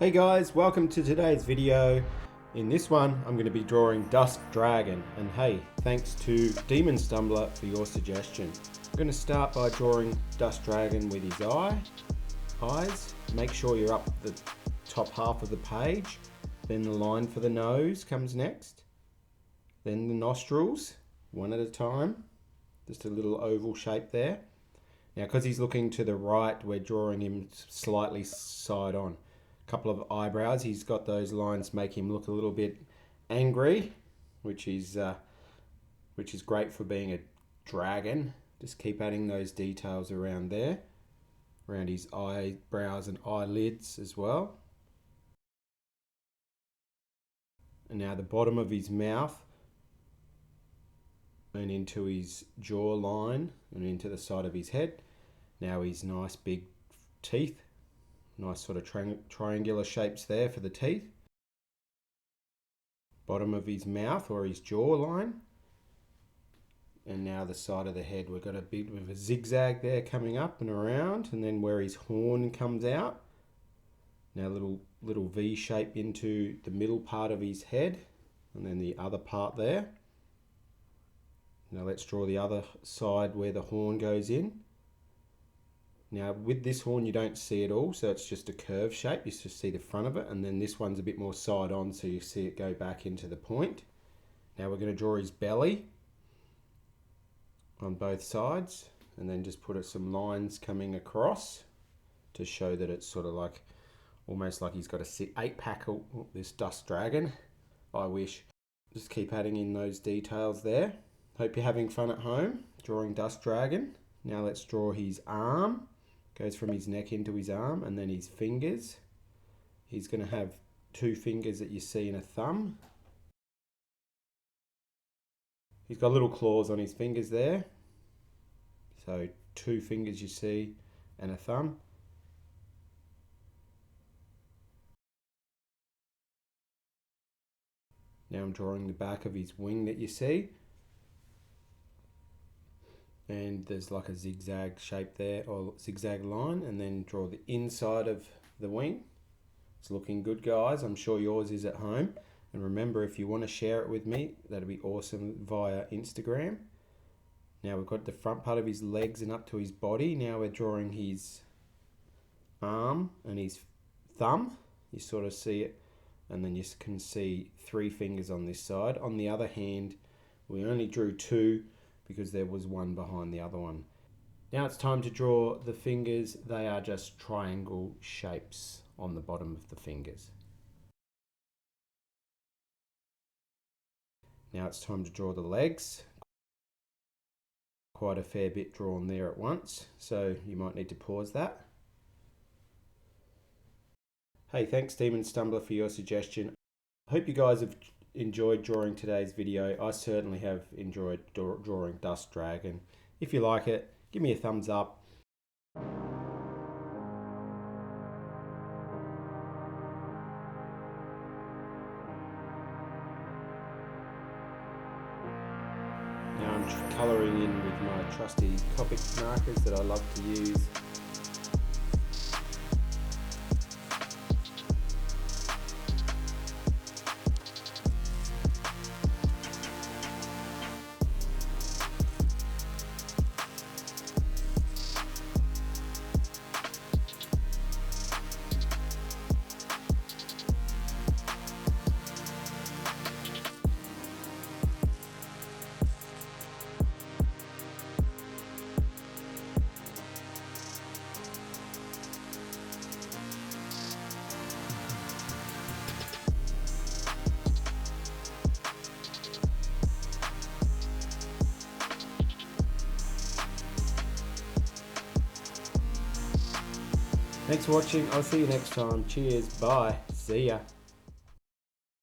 Hey guys, welcome to today's video. In this one, I'm going to be drawing Dusk Dragon, and hey, thanks to Demon Stumbler for your suggestion. I'm going to start by drawing Dusk Dragon with his eyes. Make sure you're up the top half of the page. Then the line for the nose comes next. Then the nostrils, one at a time. Just a little oval shape there. Now, because he's looking to the right, we're drawing him slightly side on. Couple of eyebrows. He's got those lines make him look a little bit angry, which is great for being a dragon. Just keep adding those details around there, around his eyebrows and eyelids as well. And now the bottom of his mouth and into his jawline and into the side of his head. Now his nice big teeth. Nice sort of triangular shapes there for the teeth. Bottom of his mouth or his jawline. And now the side of the head. We've got a bit of a zigzag there coming up and around, and then where his horn comes out. Now little V shape into the middle part of his head, and then the other part there. Now let's draw the other side where the horn goes in. Now with this horn you don't see it all, so it's just a curve shape. You just see the front of it, and then this one's a bit more side on, so you see it go back into the point. Now we're going to draw his belly on both sides, and then just put some lines coming across to show that it's sort of like, almost like he's got a 8-pack, this Dusk Dragon. I wish. Just keep adding in those details there. Hope you're having fun at home drawing Dusk Dragon. Now let's draw his arm. Goes from his neck into his arm, and then his fingers. He's going to have 2 fingers that you see and a thumb. He's got little claws on his fingers there. So 2 fingers you see and a thumb. Now I'm drawing the back of his wing that you see. And there's like a zigzag shape there, or zigzag line, and then draw the inside of the wing. It's looking good, guys. I'm sure yours is at home. And remember, if you want to share it with me, that'd be awesome via Instagram. Now we've got the front part of his legs and up to his body. Now we're drawing his arm and his thumb. You sort of see it, and then you can see 3 fingers on this side. On the other hand, we only drew 2 because there was one behind the other one. Now it's time to draw the fingers. They are just triangle shapes on the bottom of the fingers. Now it's time to draw the legs. Quite a fair bit drawn there at once, so you might need to pause that. Hey, thanks Demon Stumbler for your suggestion. I hope you guys have enjoyed drawing today's video. I certainly have enjoyed drawing Dusk Dragon. If you like it, give me a thumbs up. Now I'm colouring in with my trusty Copic markers that I love to use. Thanks for watching. I'll see you next time. Cheers. Bye. See ya.